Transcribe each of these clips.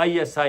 ISI,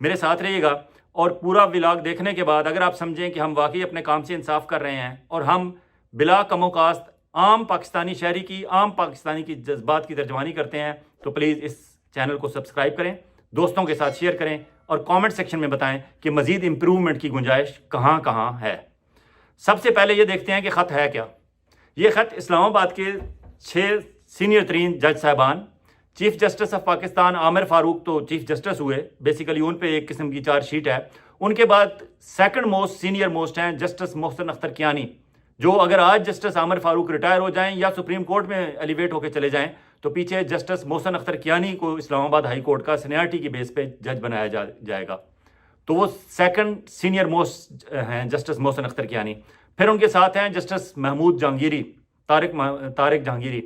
میرے ساتھ رہیے گا اور پورا ولاگ دیکھنے کے بعد اگر آپ سمجھیں کہ ہم واقعی اپنے کام سے انصاف کر رہے ہیں اور ہم بلا کم و کاست عام پاکستانی شہری کی عام پاکستانی کی جذبات کی ترجمانی کرتے ہیں تو پلیز اس چینل کو سبسکرائب کریں، دوستوں کے ساتھ شیئر کریں اور کامنٹ سیکشن میں بتائیں کہ مزید امپروومنٹ کی گنجائش کہاں کہاں ہے۔ سب سے پہلے یہ دیکھتے ہیں کہ خط ہے کیا۔ یہ خط اسلام آباد کے 6 سینئر ترین جج صاحبان، چیف جسٹس آف پاکستان عامر فاروق تو چیف جسٹس ہوئے، بیسیکلی ان پہ ایک قسم کی چارج شیٹ ہے۔ ان کے بعد سیکنڈ موسٹ سینئر موسٹ ہیں جسٹس محسن اختر کیانی، جو اگر آج جسٹس عامر فاروق ریٹائر ہو جائیں یا سپریم کورٹ میں ایلیویٹ ہو کے چلے جائیں تو پیچھے جسٹس محسن اختر کیانی کو اسلام آباد ہائی کورٹ کا سینیارٹی کی بیس پہ جج بنایا جائے گا، تو وہ سیکنڈ سینئر موسٹ ہیں جسٹس محسن اختر کیانی۔ پھر ان کے ساتھ ہیں جسٹس محمود جہانگیری، طارق جہانگیری۔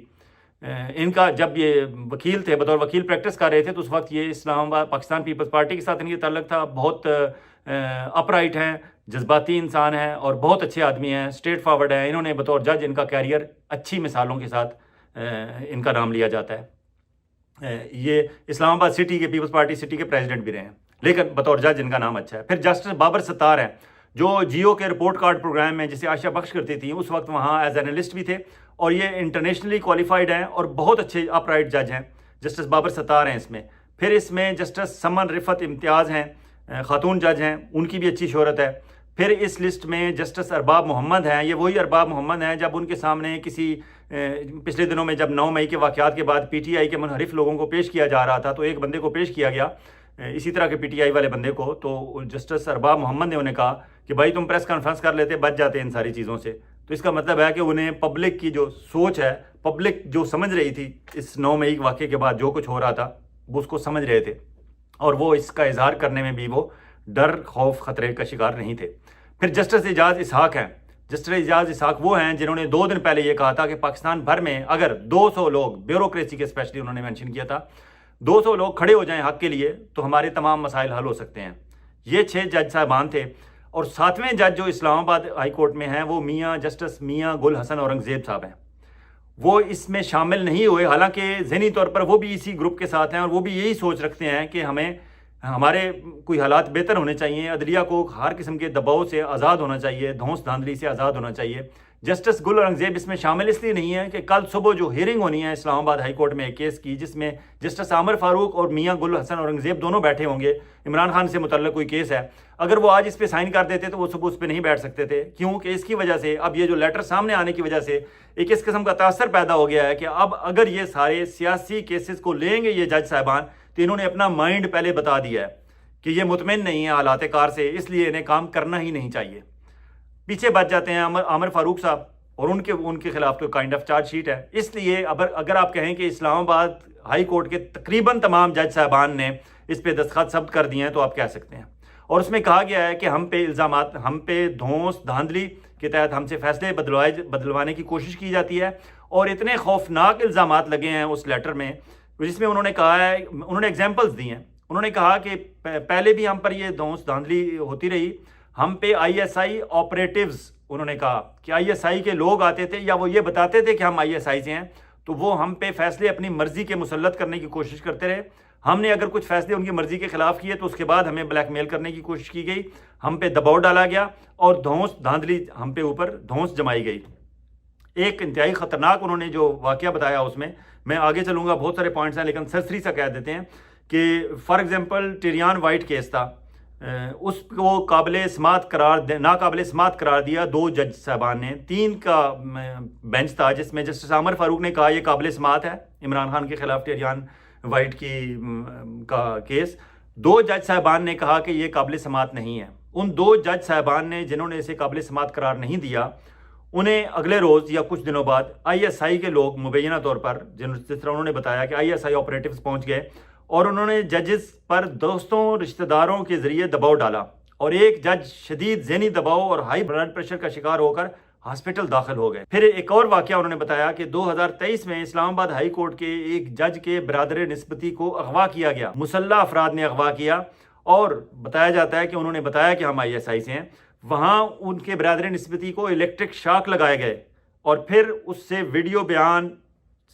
ان کا جب یہ وکیل تھے، بطور وکیل پریکٹس کر رہے تھے تو اس وقت یہ اسلام آباد پاکستان پیپلز پارٹی کے ساتھ ان کا تعلق تھا۔ بہت اپ رائٹ ہیں، جذباتی انسان ہیں اور بہت اچھے آدمی ہیں، اسٹریٹ فارورڈ ہیں۔ انہوں نے بطور جج ان کا کیریئر اچھی مثالوں کے ساتھ ان کا نام لیا جاتا ہے۔ یہ اسلام آباد سٹی کے پیپلز پارٹی سٹی کے پریزیڈنٹ بھی رہے ہیں، لیکن بطور جج ان کا نام اچھا ہے۔ پھر جسٹس بابر ستار ہیں، جو جیو کے رپورٹ کارڈ پروگرام میں جسے عائشہ بخش کرتی تھیں اس وقت وہاں ایز اینالسٹ بھی تھے، اور یہ انٹرنیشنلی کوالیفائڈ ہیں اور بہت اچھے اپ رائٹ جج ہیں۔ جسٹس بابر ستار ہیں اس میں۔ پھر اس میں جسٹس سمن رفت امتیاز ہیں، خاتون جج ہیں، ان کی بھی اچھی شہرت ہے۔ پھر اس لسٹ میں جسٹس ارباب محمد ہیں، یہ وہی ارباب محمد ہیں جب ان کے سامنے کسی پچھلے دنوں میں جب 9 مئی کے واقعات کے بعد پی ٹی آئی کے منحرف لوگوں کو پیش کیا جا رہا تھا تو ایک بندے کو پیش کیا گیا اسی طرح کے پی ٹی آئی والے بندے کو، تو جسٹس ارباب محمد نے انہیں کہا کہ بھائی تم پریس کانفرنس کر لیتے، بچ جاتے ان ساری چیزوں سے۔ تو اس کا مطلب ہے کہ انہیں پبلک کی جو سوچ ہے، پبلک جو سمجھ رہی تھی اس 9 مئی کے واقعے کے بعد جو کچھ ہو رہا تھا وہ اس کو سمجھ رہے تھے، اور وہ اس کا اظہار کرنے میں بھی وہ ڈر خوف خطرے کا شکار نہیں تھے۔ پھر جسٹس اعجاز اسحاق ہیں۔ جسٹس اعجاز اسحاق وہ ہیں جنہوں نے 2 دن پہلے یہ کہا تھا کہ پاکستان بھر میں اگر 200 لوگ، بیوروکریسی کے اسپیشلی انہوں نے مینشن کیا تھا، 200 لوگ کھڑے ہو جائیں حق کے لیے تو ہمارے تمام مسائل حل ہو سکتے ہیں۔ یہ 6 جج صاحبان تھے، اور 7ویں جج جو اسلام آباد ہائی کورٹ میں ہیں وہ جسٹس میاں گل حسن اورنگزیب صاحب ہیں۔ وہ اس میں شامل نہیں ہوئے، حالانکہ ذہنی طور پر وہ بھی اسی گروپ کے ساتھ ہیں اور وہ بھی یہی سوچ رکھتے ہیں کہ ہمارے کوئی حالات بہتر ہونے چاہیے، عدلیہ کو ہر قسم کے دباؤ سے آزاد ہونا چاہیے، دھونس دھاندلی سے آزاد ہونا چاہیے۔ جسٹس گل اورنگزیب اس میں شامل اس لیے نہیں ہے کہ کل صبح جو ہیئرنگ ہونی ہے اسلام آباد ہائی کورٹ میں ایک کیس کی، جس میں جسٹس عامر فاروق اور میاں گل حسن اورنگزیب دونوں بیٹھے ہوں گے، عمران خان سے متعلق کوئی کیس ہے، اگر وہ آج اس پہ سائن کر دیتے تو وہ صبح اس پہ نہیں بیٹھ سکتے تھے، کیونکہ اس کی وجہ سے اب یہ جو لیٹر سامنے آنے کی وجہ سے ایک اس قسم کا تاثر پیدا ہو گیا ہے کہ اب اگر یہ سارے سیاسی کیسز کو لیں گے یہ جج صاحبان تو انہوں نے اپنا مائنڈ پہلے بتا دیا ہے کہ یہ مطمئن نہیں ہے حالات کار سے، اس لیے انہیں کام کرنا ہی نہیں چاہیے۔ پیچھے بچ جاتے ہیں عامر فاروق صاحب، اور ان کے خلاف تو کائنڈ آف چارج شیٹ ہے۔ اس لیے اگر آپ کہیں کہ اسلام آباد ہائی کورٹ کے تقریباً تمام جج صاحبان نے اس پہ دستخط ثبت کر دیے ہیں تو آپ کہہ سکتے ہیں، اور اس میں کہا گیا ہے کہ ہم پہ الزامات، ہم پہ دھونس دھاندلی کے تحت ہم سے فیصلے بدلوانے کی کوشش کی جاتی ہے، اور اتنے خوفناک الزامات لگے ہیں اس لیٹر میں جس میں انہوں نے کہا ہے، انہوں نے ایگزامپلز دی ہیں، انہوں نے کہا کہ پہلے بھی ہم پر یہ دھونس دھاندلی ہوتی رہی، ہم پہ آئی ایس آئی آپریٹیوز، انہوں نے کہا کہ آئی ایس آئی کے لوگ آتے تھے یا وہ یہ بتاتے تھے کہ ہم آئی ایس آئی سے ہیں، تو وہ ہم پہ فیصلے اپنی مرضی کے مسلط کرنے کی کوشش کرتے رہے۔ ہم نے اگر کچھ فیصلے ان کی مرضی کے خلاف کیے تو اس کے بعد ہمیں بلیک میل کرنے کی کوشش کی گئی، ہم پہ دباؤ ڈالا گیا اور دھونس دھاندلی ہم پہ اوپر دھونس جمائی گئی۔ ایک انتہائی خطرناک انہوں نے جو واقعہ بتایا، اس میں آگے چلوں گا، بہت سارے پوائنٹس ہیں لیکن سرسری سا کہہ دیتے ہیں کہ فار ایگزامپل ٹیریان وائٹ کیس تھا، اس کو ناقابل سماعت قرار دیا 2 جج صاحبان نے، 3 کا بینچ تھا جس میں جسٹس عامر فاروق نے کہا یہ قابل سماعت ہے، عمران خان کے خلاف ٹیریان وائٹ کا کیس۔ 2 جج صاحبان نے کہا کہ یہ قابل سماعت نہیں ہے۔ ان 2 جج صاحبان نے جنہوں نے اسے قابل سماعت قرار نہیں دیا، انہیں اگلے روز یا کچھ دنوں بعد آئی ایس آئی کے لوگ مبینہ طور پر جس طرح انہوں نے بتایا کہ آئی ایس آئی آپریٹیوز پہنچ گئے اور انہوں نے ججز پر دوستوں رشتہ داروں کے ذریعے دباؤ ڈالا، اور ایک جج شدید ذہنی دباؤ اور ہائی بلڈ پریشر کا شکار ہو کر ہاسپٹل داخل ہو گئے۔ پھر ایک اور واقعہ انہوں نے بتایا کہ 2023 میں اسلام آباد ہائی کورٹ کے ایک جج کے برادر نسبتی کو اغوا کیا گیا، مسلح افراد نے اغوا کیا، اور بتایا جاتا ہے کہ انہوں نے بتایا کہ ہم آئی ایس آئی سے ہیں۔ وہاں ان کے برادر نسبتی کو الیکٹرک شاک لگائے گئے، اور پھر اس سے ویڈیو بیان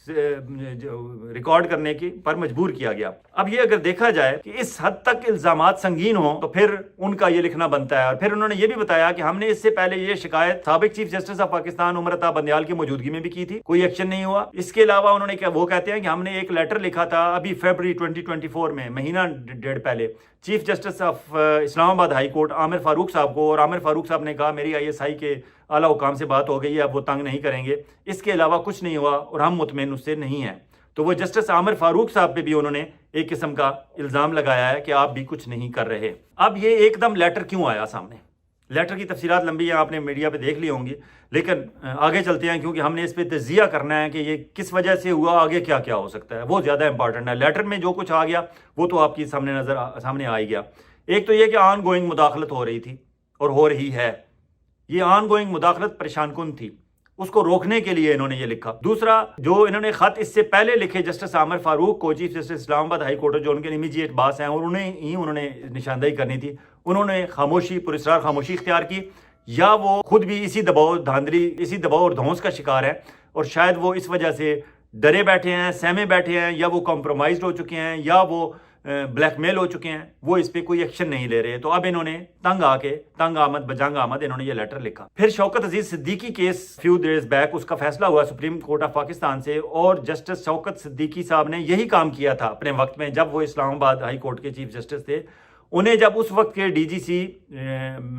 ریکارڈ کرنے کی پر مجبور کیا گیا۔ اب یہ اگر دیکھا جائے کہ اس حد تک الزامات سنگین ہوں تو پھر ان کا یہ لکھنا بنتا ہے۔ اور پھر انہوں نے یہ بھی بتایا کہ ہم نے اس سے پہلے یہ شکایت سابق chief justice of Pakistan Umar Ata Bandial کی موجودگی میں بھی کی تھی، کوئی ایکشن نہیں ہوا۔ اس کے علاوہ انہوں نے وہ کہتے ہیں کہ ہم نے ایک لیٹر لکھا تھا ابھی فیبرری 2024 میں، مہینہ ڈیڑھ پہلے، چیف جسٹس آف اسلام آباد ہائی کورٹ عامر فاروق صاحب کو، اور عامر فاروق صاحب نے کہا میری ISI کے اعلیٰ حکام سے بات ہو گئی ہے، اب وہ تنگ نہیں کریں گے، اس کے علاوہ کچھ نہیں ہوا اور ہم مطمئن اس سے نہیں ہیں۔ تو وہ جسٹس عامر فاروق صاحب پہ بھی انہوں نے ایک قسم کا الزام لگایا ہے کہ آپ بھی کچھ نہیں کر رہے۔ اب یہ ایک دم لیٹر کیوں آیا سامنے؟ لیٹر کی تفصیلات لمبی ہیں، آپ نے میڈیا پہ دیکھ لی ہوں گی، لیکن آگے چلتے ہیں کیونکہ ہم نے اس پہ تجزیہ کرنا ہے کہ یہ کس وجہ سے ہوا، آگے کیا کیا ہو سکتا ہے، وہ زیادہ امپورٹنٹ ہے۔ لیٹر میں جو کچھ آ گیا وہ تو آپ کی سامنے آ ہی گیا۔ ایک تو یہ کہ آن گوئنگ مداخلت ہو رہی تھی اور ہو رہی ہے، یہ آن گوئنگ مداخلت پریشان کن تھی، اس کو روکنے کے لیے انہوں نے یہ لکھا۔ دوسرا، جو انہوں نے خط اس سے پہلے لکھے جسٹس عامر فاروق کو، چیف جسٹس اسلام آباد ہائی کورٹ جو ان کے امیجیٹ باس ہیں، اور انہوں نے نشاندہی کرنی تھی، انہوں نے خاموشی، پراسرار خاموشی اختیار کی، یا وہ خود بھی اسی دباؤ اور دھونس کا شکار ہے، اور شاید وہ اس وجہ سے ڈرے بیٹھے ہیں، سہمے بیٹھے ہیں، یا وہ کمپرومائزڈ ہو چکے ہیں، یا وہ بلیک میل ہو چکے ہیں، وہ اس پہ کوئی ایکشن نہیں لے رہے۔ تو اب انہوں نے تنگ آمد بجنگ آمد انہوں نے یہ لیٹر لکھا۔ پھر Shaukat Aziz Siddiqui case few days back, اس کا فیصلہ ہوا سپریم کورٹ آف پاکستان سے، اور جسٹس شوکت صدیقی صاحب نے یہی کام کیا تھا اپنے وقت میں جب وہ اسلام آباد ہائی کورٹ کے چیف جسٹس تھے۔ انہیں جب اس وقت کے DGC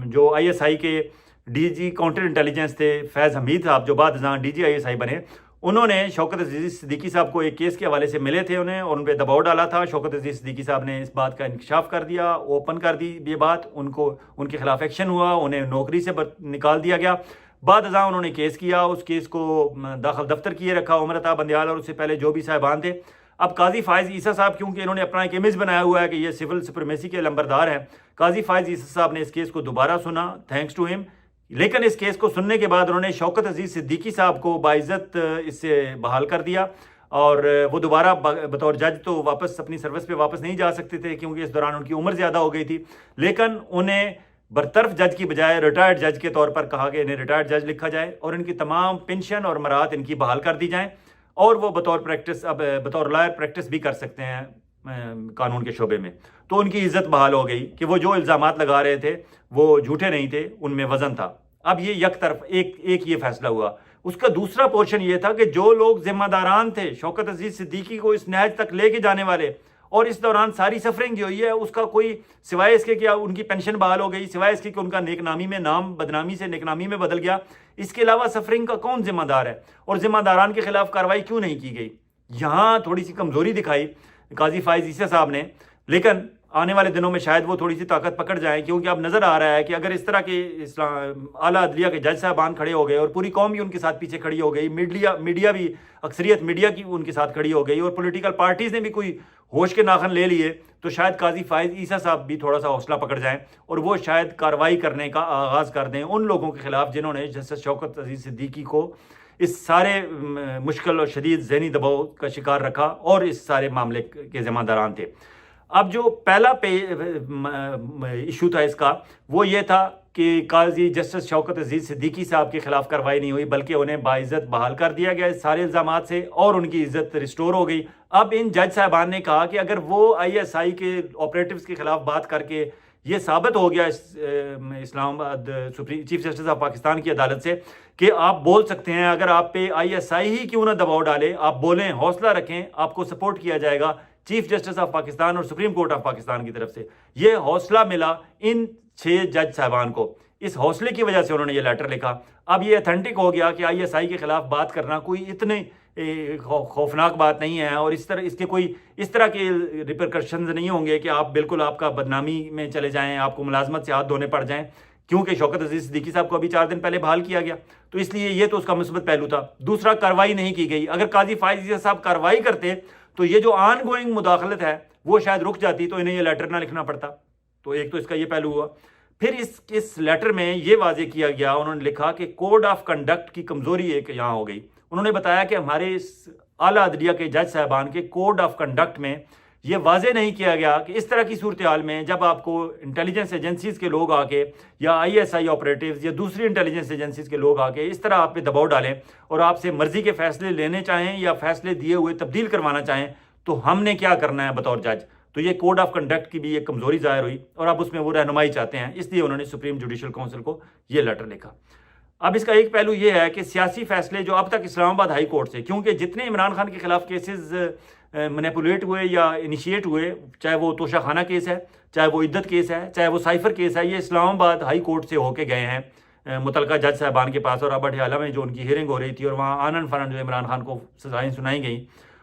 جو ISI کے DG کاؤنٹر انٹیلیجنس تھے فیض حمید صاحب، جو بعد ازاں DG ISI بنے، انہوں نے شوکت عزیز صدیقی صاحب کو ایک کیس کے حوالے سے ملے تھے انہیں، اور ان پہ دباؤ ڈالا تھا۔ شوکت عزیز صدیقی صاحب نے اس بات کا انکشاف کر دیا، اوپن کر دی یہ بات، ان کے خلاف ایکشن ہوا، انہیں نوکری سے نکال دیا گیا۔ بعد ازاں انہوں نے کیس کیا، اس کیس کو داخل دفتر کیے رکھا عمر عطا بندیال اور اس سے پہلے جو بھی صاحبان تھے۔ اب قاضی فائز عیسیٰ صاحب، کیونکہ انہوں نے اپنا ایک امیج بنایا ہوا ہے کہ یہ سول سپریمیسی کے لمبردار ہیں، قاضی فائز عیسیٰ صاحب نے اس کیس کو دوبارہ سنا، تھینکس ٹو ہم۔ لیکن اس کیس کو سننے کے بعد انہوں نے شوکت عزیز صدیقی صاحب کو باعزت اس سے بحال کر دیا، اور وہ دوبارہ بطور جج تو واپس اپنی سروس پہ واپس نہیں جا سکتے تھے کیونکہ اس دوران ان کی عمر زیادہ ہو گئی تھی، لیکن انہیں برطرف جج کی بجائے ریٹائرڈ جج کے طور پر کہا کہ انہیں ریٹائرڈ جج لکھا جائے، اور ان کی تمام پنشن اور مراد ان کی بحال کر دی جائیں، اور وہ بطور لائر پریکٹس بھی کر سکتے ہیں قانون کے شعبے میں۔ تو ان کی عزت بحال ہو گئی کہ وہ جو الزامات لگا رہے تھے وہ جھوٹے نہیں تھے، ان میں وزن تھا۔ اب یہ یک طرف ایک یہ فیصلہ ہوا۔ اس کا دوسرا پورشن یہ تھا کہ جو لوگ ذمہ داران تھے شوکت عزیز صدیقی کو اس نہج تک لے کے جانے والے، اور اس دوران ساری سفرنگ جو ہوئی ہے اس کا کوئی سوائے اس کے کہ ان کی پینشن بحال ہو گئی، سوائے اس کے کہ ان کا نیک نامی میں نام بدنامی سے نیک نامی میں بدل گیا، اس کے علاوہ سفرنگ کا کون ذمہ دار ہے، اور ذمہ داران کے خلاف کارروائی کیوں نہیں کی گئی؟ یہاں تھوڑی سی کمزوری دکھائی قاضی فائز عیسیٰ صاحب نے، لیکن آنے والے دنوں میں شاید وہ تھوڑی سی طاقت پکڑ جائیں، کیونکہ اب نظر آ رہا ہے کہ اگر اس طرح کے اعلیٰ عدلیہ کے جج صاحبان کھڑے ہو گئے اور پوری قوم بھی ان کے ساتھ پیچھے کھڑی ہو گئی، میڈیا بھی، اکثریت میڈیا کی ان کے ساتھ کھڑی ہو گئی، اور پولیٹیکل پارٹیز نے بھی کوئی ہوش کے ناخن لے لیے، تو شاید قاضی فائز عیسیٰ صاحب بھی تھوڑا سا حوصلہ پکڑ جائیں اور وہ شاید کارروائی کرنے کا آغاز کر دیں ان لوگوں کے خلاف جنہوں نے جسٹس شوکت عزیز صدیقی کو اس سارے مشکل اور شدید ذہنی دباؤ کا شکار رکھا اور اس سارے معاملے کے ذمہ داران تھے۔ اب جو پہلا ایشو تھا اس کا، وہ یہ تھا کہ قاضی جسٹس شوکت عزیز صدیقی صاحب کے خلاف کارروائی نہیں ہوئی، بلکہ انہیں باعزت بحال کر دیا گیا اس سارے الزامات سے، اور ان کی عزت ریسٹور ہو گئی۔ اب ان جج صاحبان نے کہا کہ اگر وہ ISI کے آپریٹیوز کے خلاف بات کر کے یہ ثابت ہو گیا اسلام آباد چیف جسٹس آف پاکستان کی عدالت سے کہ آپ بول سکتے ہیں، اگر آپ پہ ISI ہی کیوں نہ دباؤ ڈالے، آپ بولیں، حوصلہ رکھیں، آپ کو سپورٹ کیا جائے گا چیف جسٹس آف پاکستان اور سپریم کورٹ آف پاکستان کی طرف سے۔ یہ حوصلہ ملا ان 6 جج صاحبان کو، اس حوصلے کی وجہ سے انہوں نے یہ لیٹر لکھا۔ اب یہ اتھینٹک ہو گیا کہ ISI کے خلاف بات کرنا کوئی اتنے خوفناک بات نہیں ہے، اور اس کے کوئی اس طرح کے ریپرکشنز نہیں ہوں گے کہ آپ بالکل آپ کا بدنامی میں چلے جائیں، آپ کو ملازمت سے ہاتھ دھونے پڑ جائیں، کیونکہ شوکت عزیز صدیقی صاحب کو ابھی 4 دن پہلے بحال کیا گیا، تو اس لیے یہ تو اس کا مثبت پہلو تھا۔ دوسرا، کارروائی نہیں کی گئی۔ اگر قاضی فائز عیسیٰ صاحب کارروائی کرتے تو یہ جو آن گوئنگ مداخلت ہے وہ شاید رک جاتی، تو انہیں یہ لیٹر نہ لکھنا پڑتا۔ تو ایک تو اس کا یہ پہلو ہوا۔ پھر اس لیٹر میں یہ واضح کیا گیا، انہوں نے لکھا کہ کوڈ آف کنڈکٹ کی کمزوری ایک یہاں ہو گئی۔ انہوں نے بتایا کہ ہمارے اعلیٰ عدلیہ کے جج صاحبان کے کوڈ آف کنڈکٹ میں یہ واضح نہیں کیا گیا کہ اس طرح کی صورتحال میں جب آپ کو انٹیلیجنس ایجنسیز کے لوگ آ کے یا ISI آپریٹیوز یا دوسری انٹیلیجنس ایجنسیز کے لوگ آ کے اس طرح آپ پہ دباؤ ڈالیں اور آپ سے مرضی کے فیصلے لینے چاہیں یا فیصلے دیے ہوئے تبدیل کروانا چاہیں تو ہم نے کیا کرنا ہے بطور جج. تو یہ کوڈ آف کنڈکٹ کی بھی ایک کمزوری ظاہر ہوئی اور اب اس میں وہ رہنمائی چاہتے ہیں, اس لیے انہوں نے سپریم جوڈیشل کونسل کو یہ لیٹر لکھا. اب اس کا ایک پہلو یہ ہے کہ سیاسی فیصلے جو اب تک اسلام آباد ہائی کورٹ سے, کیونکہ جتنے عمران خان کے خلاف کیسز مینیپولیٹ ہوئے یا انیشیٹ ہوئے, چاہے وہ توشہ خانہ کیس ہے, چاہے وہ عدت کیس ہے, چاہے وہ سائفر کیس ہے, یہ اسلام آباد ہائی کورٹ سے ہو کے گئے ہیں متعلقہ جج صاحبان کے پاس. اور اب اڈیالہ میں جو ان کی ہیئرنگ ہو رہی تھی اور وہاں آنن فنن جو عمران خان کو سزائیں سنائی گئیں,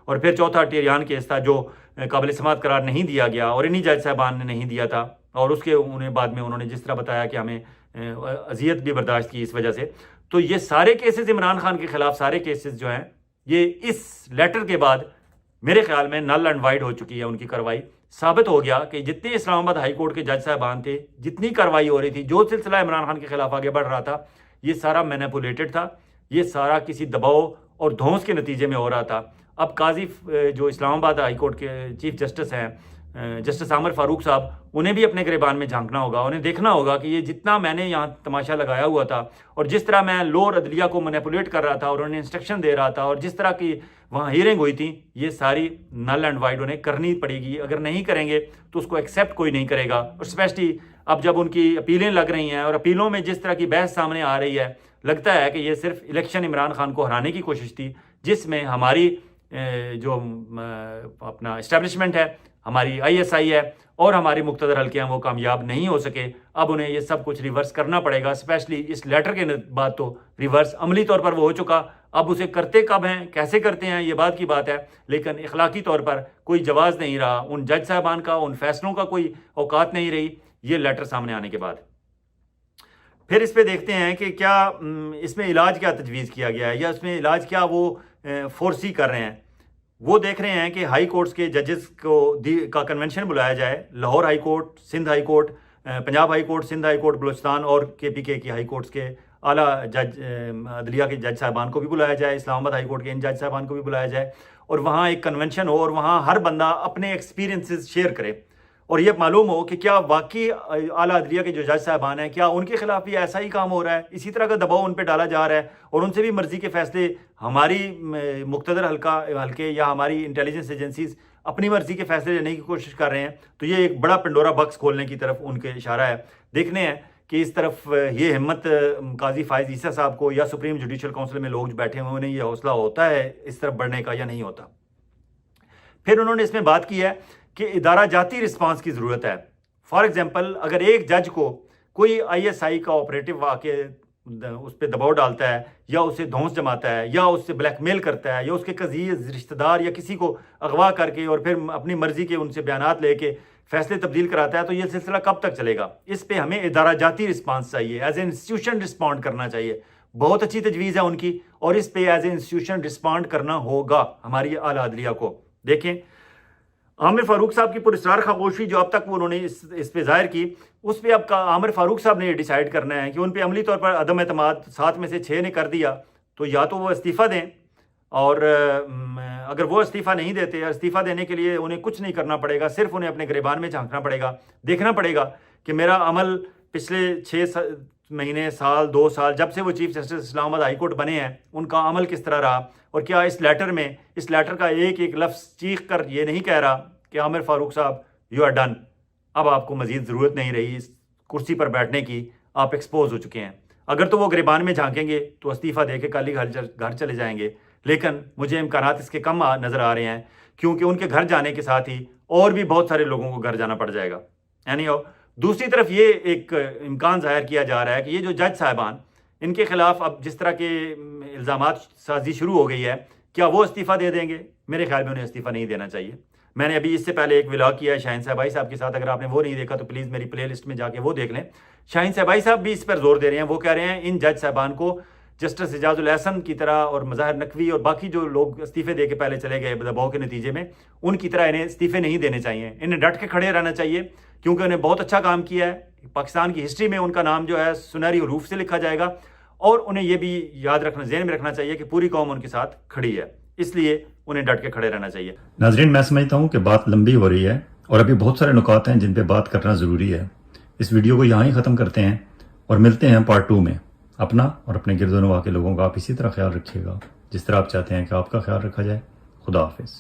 اور پھر چوتھا ٹیریان کیس تھا جو قابل سماعت قرار نہیں دیا گیا اور انہی جج صاحبان نے نہیں دیا تھا, اور اس کے انہیں بعد میں انہوں نے جس طرح بتایا کہ ہمیں اذیت بھی برداشت کی اس وجہ سے. تو یہ سارے کیسز عمران خان کے خلاف, سارے کیسز جو ہیں یہ اس لیٹر کے بعد میرے خیال میں نل اینڈ وائڈ ہو چکی ہے ان کی کارروائی. ثابت ہو گیا کہ جتنے اسلام آباد ہائی کورٹ کے جج صاحبان تھے, جتنی کارروائی ہو رہی تھی, جو سلسلہ عمران خان کے خلاف آگے بڑھ رہا تھا, یہ سارا مینیپولیٹڈ تھا, یہ سارا کسی دباؤ اور دھونس کے نتیجے میں ہو رہا تھا. اب قاضی جو اسلام آباد ہائی کورٹ کے چیف جسٹس ہیں جسٹس عامر فاروق صاحب, انہیں بھی اپنے گریبان میں جھانکنا ہوگا, انہیں دیکھنا ہوگا کہ یہ جتنا میں نے یہاں تماشا لگایا ہوا تھا اور جس طرح میں لوور عدلیہ کو مینیپولیٹ کر رہا تھا اور انہیں انسٹرکشن دے رہا تھا اور جس طرح کی وہاں ہیئرنگ ہوئی تھی, یہ ساری نل اینڈ وائڈ انہیں کرنی پڑے گی. اگر نہیں کریں گے تو اس کو ایکسیپٹ کوئی نہیں کرے گا. اور اسپیشلی اب جب ان کی اپیلیں لگ رہی ہیں اور اپیلوں میں جس طرح کی بحث سامنے آ رہی ہے, لگتا ہے کہ یہ صرف الیکشن عمران خان کو ہرانے کی کوشش تھی, جس میں ہماری جو اپنا اسٹیبلشمنٹ ہے, ہماری ISI ہے اور ہماری مقتدر حلقے ہیں, وہ کامیاب نہیں ہو سکے. اب انہیں یہ سب کچھ ریورس کرنا پڑے گا, اسپیشلی اس لیٹر کے بعد. تو ریورس عملی طور پر وہ ہو چکا, اب اسے کرتے کب ہیں, کیسے کرتے ہیں, یہ بات کی بات ہے, لیکن اخلاقی طور پر کوئی جواز نہیں رہا ان جج صاحبان کا, ان فیصلوں کا کوئی اوقات نہیں رہی یہ لیٹر سامنے آنے کے بعد. پھر اس پہ دیکھتے ہیں کہ کیا اس میں علاج کیا تجویز کیا گیا ہے, یا اس میں علاج کیا وہ فورسی کر رہے ہیں. وہ دیکھ رہے ہیں کہ ہائی کورٹس کے ججز کا کنونشن بلایا جائے. Lahore high court, Sindh high court, Punjab high court, Sindh high court, Balochistan اور KPK کی ہائی کورٹس کے اعلیٰ جج عدلیہ کے جج صاحبان کو بھی بلایا جائے, اسلام آباد ہائی کورٹ کے ان جج صاحبان کو بھی بلایا جائے, اور وہاں ایک کنونشن ہو اور وہاں ہر بندہ اپنے ایکسپیرینسز شیئر کرے اور یہ معلوم ہو کہ کیا واقعی اعلیٰ عدلیہ کے جو جج صاحبان ہیں, کیا ان کے خلاف بھی ایسا ہی کام ہو رہا ہے, اسی طرح کا دباؤ ان پہ ڈالا جا رہا ہے اور ان سے بھی مرضی کے فیصلے ہماری مقتدر حلقے یا ہماری انٹیلیجنس ایجنسیز اپنی مرضی کے فیصلے لینے کی کوشش کر رہے ہیں. تو یہ ایک بڑا پنڈورا باکس کھولنے کی طرف ان کے اشارہ ہے. دیکھنے ہیں کہ اس طرف یہ ہمت قاضی فائز عیسیٰ صاحب کو یا سپریم جوڈیشل کونسل میں لوگ جو بیٹھے ہوئے انہیں یہ حوصلہ ہوتا ہے اس طرف بڑھنے کا یا نہیں ہوتا. پھر انہوں نے اس میں بات کی ہے کہ ادارہ جاتی رسپانس کی ضرورت ہے. فار ایگزامپل, اگر ایک جج کو کوئی ISI کا آپریٹو آ کے اس پہ دباؤ ڈالتا ہے یا اسے دھونس جماتا ہے یا اس سے بلیک میل کرتا ہے یا اس کے قزیز رشتہ دار یا کسی کو اغوا کر کے اور پھر اپنی مرضی کے ان سے بیانات لے کے فیصلے تبدیل کراتا ہے, تو یہ سلسلہ کب تک چلے گا؟ اس پہ ہمیں ادارہ جاتی رسپانس چاہیے, ایز اے انسٹیٹیوشن رسپونڈ کرنا چاہیے. بہت اچھی تجویز ہے ان کی اور اس پہ ایز اے انسٹیٹیوشن رسپونڈ کرنا ہوگا ہماری اعلیٰ عدلیہ کو. دیکھیں عامر فاروق صاحب کی پراسرار خاموشی جو اب تک انہوں نے اس پہ ظاہر کی, اس پہ اب عامر فاروق صاحب نے یہ ڈیسائیڈ کرنا ہے کہ ان پہ عملی طور پر عدم اعتماد 7 میں سے 6 نے کر دیا, تو یا تو وہ استعفیٰ دیں, اور اگر وہ استعفیٰ نہیں دیتے, استعفیٰ دینے کے لیے انہیں کچھ نہیں کرنا پڑے گا, صرف انہیں اپنے گریبان میں جھانکنا پڑے گا, دیکھنا پڑے گا کہ میرا عمل پچھلے 6 مہینے, سال, 2 سال جب سے وہ چیف جسٹس اسلام آباد ہائی کورٹ بنے ہیں ان کا عمل کس طرح رہا, اور کیا اس لیٹر کا ایک ایک لفظ چیخ کر یہ نہیں کہہ رہا کہ عامر فاروق صاحب یو آر ڈن, اب آپ کو مزید ضرورت نہیں رہی اس کرسی پر بیٹھنے کی, آپ ایکسپوز ہو چکے ہیں. اگر تو وہ گریبان میں جھانکیں گے تو استعفیٰ دے کے کل ہی گھر چلے جائیں گے, لیکن مجھے امکانات اس کے کم نظر آ رہے ہیں کیونکہ ان کے گھر جانے کے ساتھ ہی اور بھی بہت سارے لوگوں کو گھر جانا پڑ جائے گا. یعنی دوسری طرف یہ ایک امکان ظاہر کیا جا رہا ہے کہ یہ جو جج صاحبان ان کے خلاف اب جس طرح کے الزامات سازی شروع ہو گئی ہے, کیا وہ استعفیٰ دے دیں گے؟ میرے خیال میں انہیں استعفیٰ نہیں دینا چاہیے. میں نے ابھی اس سے پہلے ایک ولاگ کیا ہے شاہین صاحبائی صاحب کے ساتھ, اگر آپ نے وہ نہیں دیکھا تو پلیز میری پلے لسٹ میں جا کے وہ دیکھ لیں. شاہین صاحبائی صاحب بھی اس پر زور دے رہے ہیں, وہ کہہ رہے ہیں ان جج صاحبان کو جسٹس اعجاز الاحسن کی طرح اور مظاہر نقوی اور باقی جو لوگ استعفے دے کے پہلے چلے گئے دباؤ کے نتیجے میں, ان کی طرح انہیں استعفے نہیں دینے چاہیے, انہیں ڈٹ کے کھڑے رہنا چاہیے کیونکہ انہیں بہت اچھا کام کیا ہے. پاکستان کی ہسٹری میں ان کا نام جو ہے سنہری حروف سے لکھا جائے گا, اور انہیں یہ بھی یاد رکھنا, ذہن میں رکھنا چاہیے کہ پوری قوم ان کے ساتھ کھڑی ہے. اس لیے انہیں ڈٹ کے کھڑے رہنا چاہیے. ناظرین میں سمجھتا ہوں کہ بات لمبی ہو رہی ہے اور ابھی بہت سارے نکات ہیں جن پہ بات کرنا ضروری ہے. اس ویڈیو کو یہاں ہی ختم کرتے ہیں اور ملتے ہیں پارٹ 2 میں. اپنا اور اپنے گرد و نواح کے لوگوں کا آپ اسی طرح خیال رکھیے گا جس طرح آپ چاہتے ہیں کہ آپ کا خیال رکھا جائے. خدا حافظ.